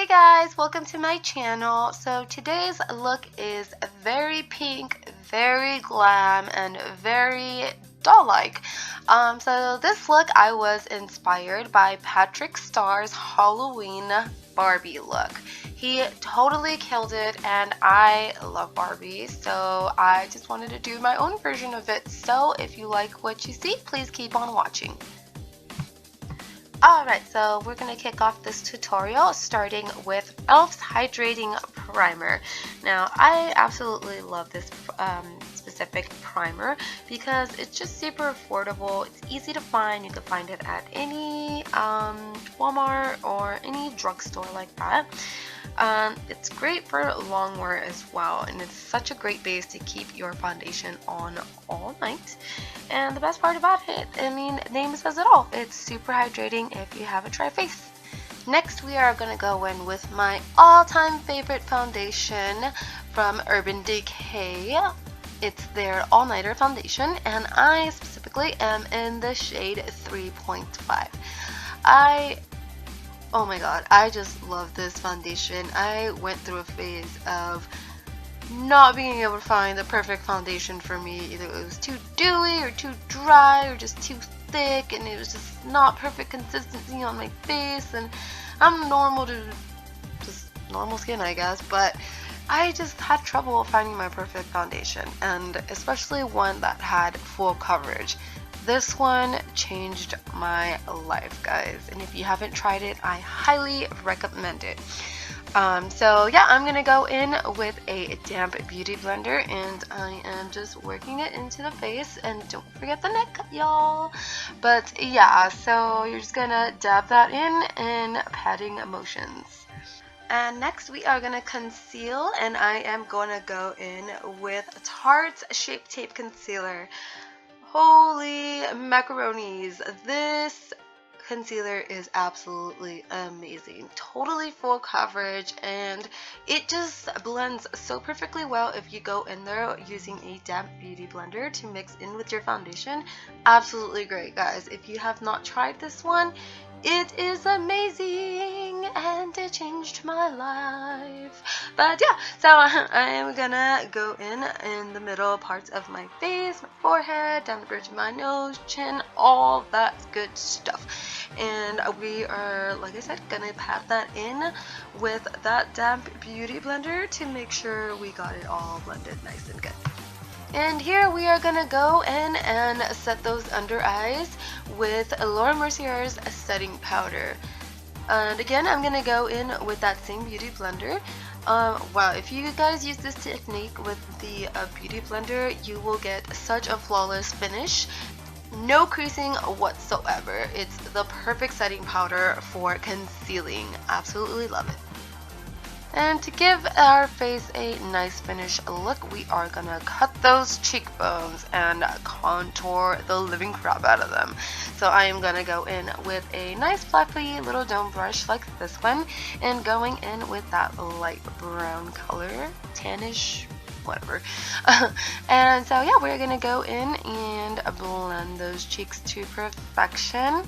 Hey guys, welcome to my channel. So today's look is very pink, very glam, and very doll-like. So this look I was inspired by Patrick Starr's Halloween Barbie look. He totally killed it and I love Barbie, so I just wanted to do my own version of it. So if you like what you see, please keep on watching. Alright, so we're going to kick off this tutorial starting with e.l.f.'s Hydrating Primer. Now, I absolutely love this specific primer because it's just super affordable. It's easy to find. You can find it at any Walmart or any drugstore like that. It's great for long wear as well, and it's such a great base to keep your foundation on all night. And the best part about it, I mean, name says it all. It's super hydrating if you have a dry face. Next, we are going to go in with my all-time favorite foundation from Urban Decay. It's their all-nighter foundation, and I specifically am in the shade 3.5. Oh my god, I just love this foundation. I went through a phase of not being able to find the perfect foundation for me. Either it was too dewy or too dry or just too thick, and it was just not perfect consistency on my face. And I'm just normal skin, I guess, but I just had trouble finding my perfect foundation, and especially one that had full coverage. This one changed my life, guys, and if you haven't tried it, I highly recommend it. So yeah, I'm gonna go in with a damp beauty blender, and I am just working it into the face, and don't forget the neck, y'all. But yeah, so you're just gonna dab that in patting motions. And next we are gonna conceal, and I am gonna go in with Tarte's Shape Tape Concealer. Holy macaronis, this concealer is absolutely amazing. Totally full coverage, and it just blends so perfectly well if you go in there using a damp beauty blender to mix in with your foundation. Absolutely great, guys. If you have not tried this one, it is amazing and it changed my life. But yeah, so I am gonna go in the middle parts of my face, my forehead, down the bridge of my nose, chin, all that good stuff. And we are, like I said, gonna pat that in with that damp beauty blender to make sure we got it all blended nice and good. And here we are gonna go in and set those under eyes with Laura Mercier's setting powder. And again, I'm gonna go in with that same beauty blender. Wow, if you guys use this technique with the beauty blender, you will get such a flawless finish. No creasing whatsoever. It's the perfect setting powder for concealing. Absolutely love it. And to give our face a nice finished look, we are gonna cut those cheekbones and contour the living crap out of them. So I am gonna go in with a nice fluffy little dome brush like this one, and going in with that light brown color, tannish, whatever. And so yeah, we're gonna go in and blend those cheeks to perfection,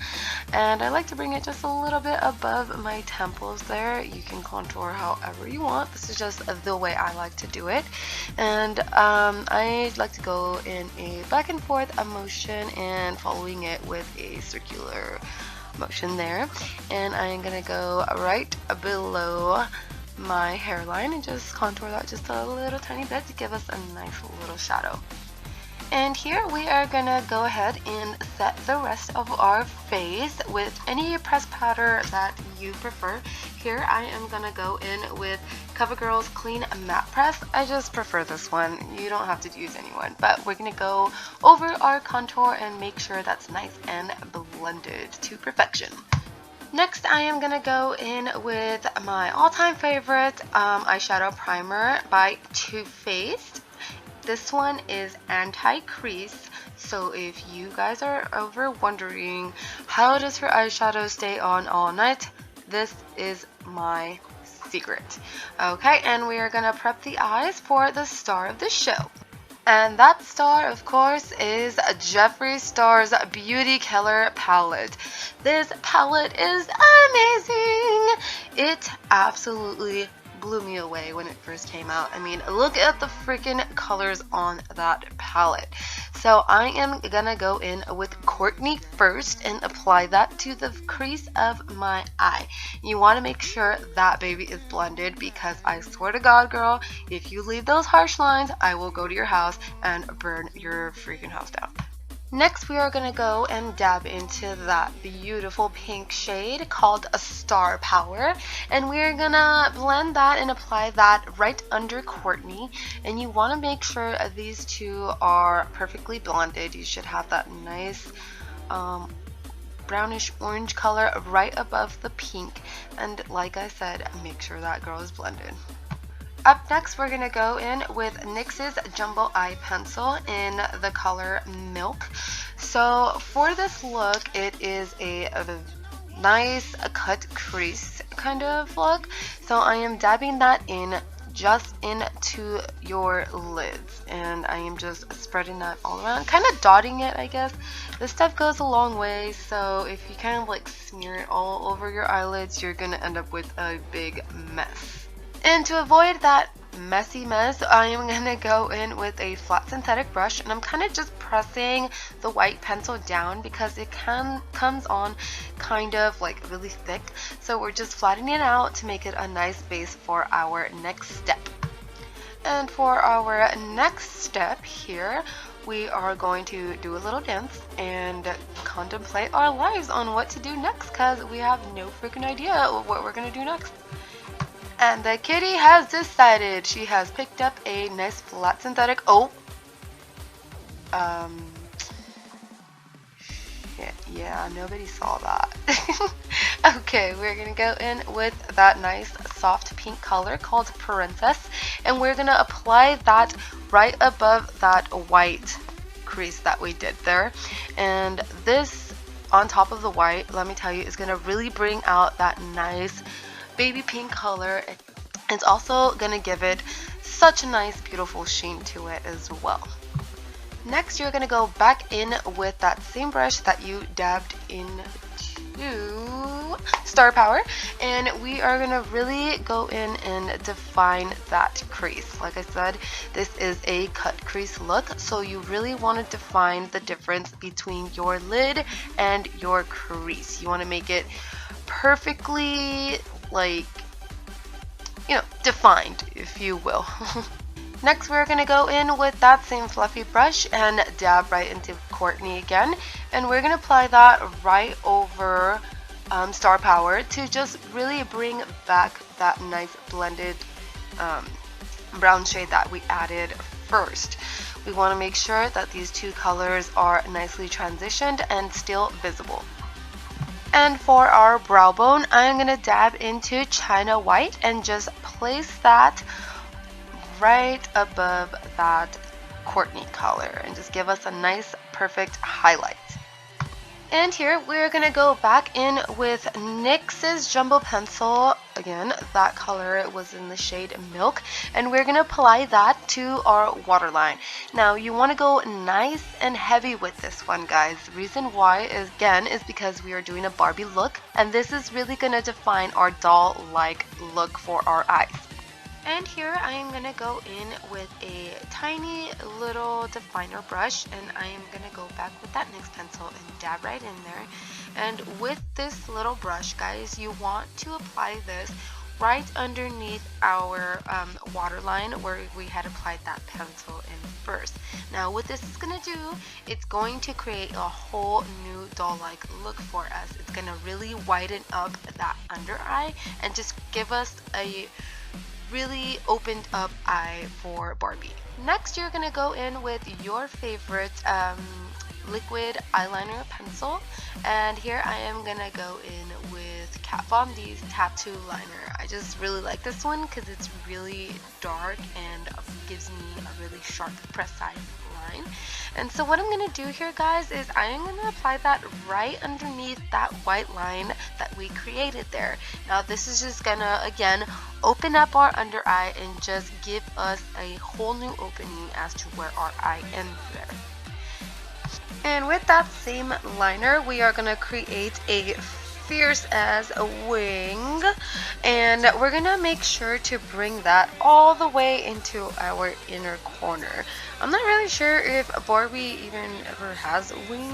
and I like to bring it just a little bit above my temples there. You can contour however you want. This is just the way I like to do it, and I like to go in a back and forth motion and following it with a circular motion there, and I'm gonna go right below my hairline and just contour that just a little tiny bit to give us a nice little shadow. And here we are gonna go ahead and set the rest of our face with any pressed powder that you prefer. Here I am gonna go in with CoverGirl's Clean Matte Press. I just prefer this one. You don't have to use anyone, but we're gonna go over our contour and make sure that's nice and blended to perfection. Next, I am gonna go in with my all-time favorite eyeshadow primer by Too Faced. This one is anti-crease, so if you guys are ever wondering how does her eyeshadow stay on all night, this is my secret. Okay, and we are gonna prep the eyes for the star of the show. And that star, of course, is Jeffree Star's Beauty Killer palette. This palette is amazing! It absolutely blew me away when it first came out. I mean, look at the freaking colors on that palette. So I am gonna go in with Courtney first and apply that to the crease of my eye. You want to make sure that baby is blended, because I swear to God, girl, if you leave those harsh lines, I will go to your house and burn your freaking house down. Next, we are going to go and dab into that beautiful pink shade called a Star Power. And we're going to blend that and apply that right under Courtney. And you want to make sure these two are perfectly blended. You should have that nice brownish orange color right above the pink. And like I said, make sure that girl is blended. Up next, we're going to go in with NYX's Jumbo Eye Pencil in the color Milk. So for this look, it is a nice cut crease kind of look. So I am dabbing that in just into your lids, and I am just spreading that all around, kind of dotting it, I guess. This stuff goes a long way, so if you kind of like smear it all over your eyelids, you're going to end up with a big mess. And to avoid that messy mess, I am going to go in with a flat synthetic brush, and I'm kind of just pressing the white pencil down because it comes on kind of like really thick. So we're just flattening it out to make it a nice base for our next step. And for our next step here, we are going to do a little dance and contemplate our lives on what to do next, because we have no freaking idea what we're going to do next. And the kitty has decided. She has picked up a nice flat synthetic. Yeah, nobody saw that. Okay, we're gonna go in with that nice soft pink color called Princess, and we're gonna apply that right above that white crease that we did there. And this on top of the white, let me tell you, is gonna really bring out that nice baby pink color. It's also gonna give it such a nice beautiful sheen to it as well. Next, you're gonna go back in with that same brush that you dabbed into Star Power, and we are gonna really go in and define that crease. Like I said, this is a cut crease look, so you really want to define the difference between your lid and your crease. You want to make it perfectly, like, you know, defined, if you will. Next, we're going to go in with that same fluffy brush and dab right into Courtney again. And we're going to apply that right over Star Power to just really bring back that nice blended brown shade that we added first. We want to make sure that these two colors are nicely transitioned and still visible. And for our brow bone, I'm going to dab into China White and just place that right above that Courtney color and just give us a nice perfect highlight. And here we're going to go back in with NYX's Jumbo Pencil. Again, that color was in the shade Milk, and we're going to apply that to our waterline. Now, you want to go nice and heavy with this one, guys. The reason why is, again, is because we are doing a Barbie look, and this is really going to define our doll-like look for our eyes. And here I am going to go in with a tiny little definer brush, and I am going to go back with that NYX pencil and dab right in there. And with this little brush, guys, you want to apply this right underneath our waterline where we had applied that pencil in first. Now what this is going to do, it's going to create a whole new doll-like look for us. It's going to really widen up that under eye and just give us a really opened up eye for Barbie. Next, you're gonna go in with your favorite liquid eyeliner pencil, and here I am gonna go in with Kat Von D's Tattoo Liner. I just really like this one because it's really dark and gives me a really sharp press side line. And so what I'm going to do here, guys, is I am going to apply that right underneath that white line that we created there. Now this is just going to, again, open up our under eye and just give us a whole new opening as to where our eye ends there. And with that same liner, we are going to create a fierce as a wing, and we're gonna make sure to bring that all the way into our inner corner. I'm not really sure if Barbie even ever has a wing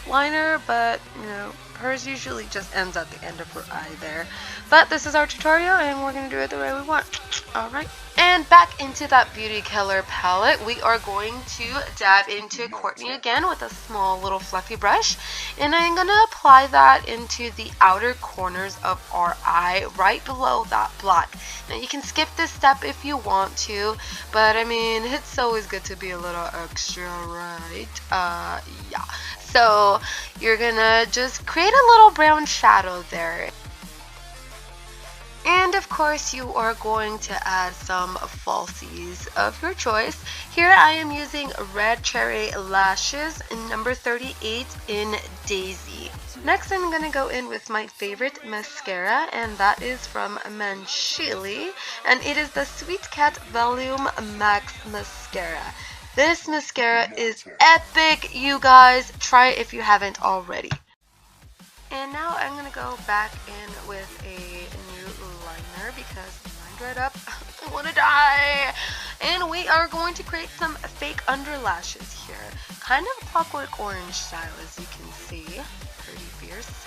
liner, but you know, hers usually just ends at the end of her eye there. But this is our tutorial and we're gonna do it the way we want. Alright. And back into that beauty color palette, we are going to dab into Courtney again with a small little fluffy brush. And I'm going to apply that into the outer corners of our eye, right below that black. Now you can skip this step if you want to, but I mean, it's always good to be a little extra, right? Yeah. So you're going to just create a little brown shadow there. And of course you are going to add some falsies of your choice. Here I am using Red Cherry Lashes in number 38 in Daisy. Next I'm going to go in with my favorite mascara, and that is from Manchili, and it is the Sweet Cat Volume Max Mascara. This mascara is epic, you guys. Try it if you haven't already. And now I'm going to go back in with a new liner because I'm dried up. I want to die. And we are going to create some fake under lashes here. Kind of Clockwork Orange style, as you can see. Pretty fierce.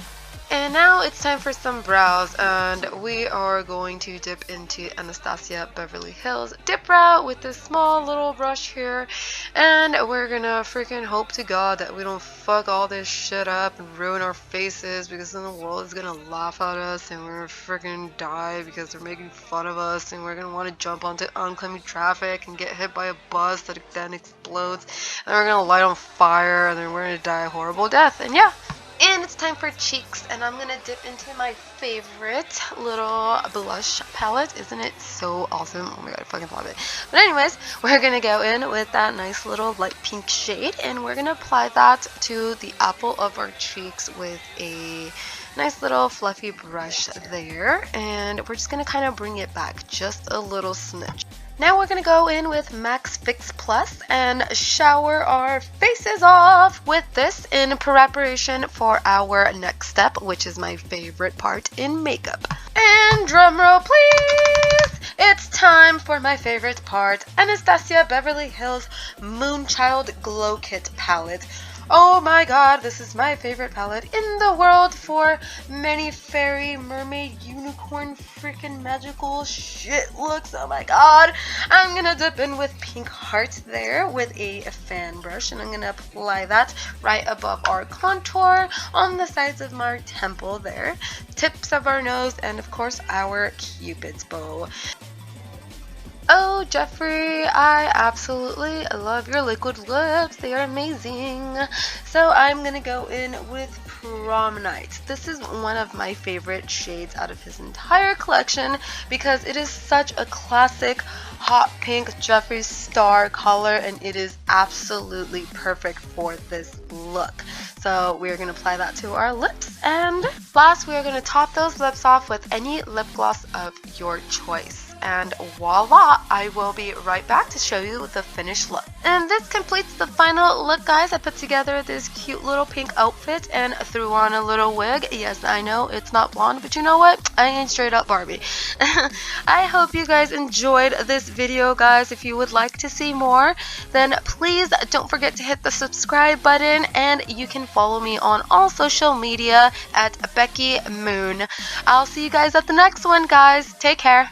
And now it's time for some brows, and we are going to dip into Anastasia Beverly Hills Dip Brow with this small little brush here, and we're gonna freaking hope to God that we don't fuck all this shit up and ruin our faces, because then the world is gonna laugh at us and we're gonna freaking die because they're making fun of us, and we're gonna want to jump onto oncoming traffic and get hit by a bus that then explodes, and we're gonna light on fire, and then we're gonna die a horrible death. And yeah. And it's time for cheeks, and I'm gonna dip into my favorite little blush palette. Isn't it so awesome? Oh my god, I fucking love it. But anyways, we're gonna go in with that nice little light pink shade, and we're gonna apply that to the apple of our cheeks with a nice little fluffy brush there, and we're just gonna kind of bring it back just a little smidge. Now we're going to go in with Max Fix Plus and shower our faces off with this in preparation for our next step, which is my favorite part in makeup. And drumroll please! It's time for my favorite part, Anastasia Beverly Hills Moonchild Glow Kit palette. Oh my god, this is my favorite palette in the world for many fairy, mermaid, unicorn, freaking magical shit looks. Oh my god. I'm gonna dip in with Pink Heart there with a fan brush, and I'm gonna apply that right above our contour, on the sides of our temple there, tips of our nose, and of course our Cupid's bow. Oh, Jeffrey, I absolutely love your liquid lips. They are amazing. So I'm going to go in with Prom Night. This is one of my favorite shades out of his entire collection because it is such a classic hot pink Jeffree Star color, and it is absolutely perfect for this look. So we're going to apply that to our lips, and last we are going to top those lips off with any lip gloss of your choice. And voila, I will be right back to show you the finished look. And this completes the final look, guys. I put together this cute little pink outfit and threw on a little wig. Yes, I know it's not blonde, but you know what? I ain't straight up Barbie. I hope you guys enjoyed this video, guys. If you would like to see more, then please don't forget to hit the subscribe button, and you can follow me on all social media at Beki Moon. I'll see you guys at the next one, guys. Take care.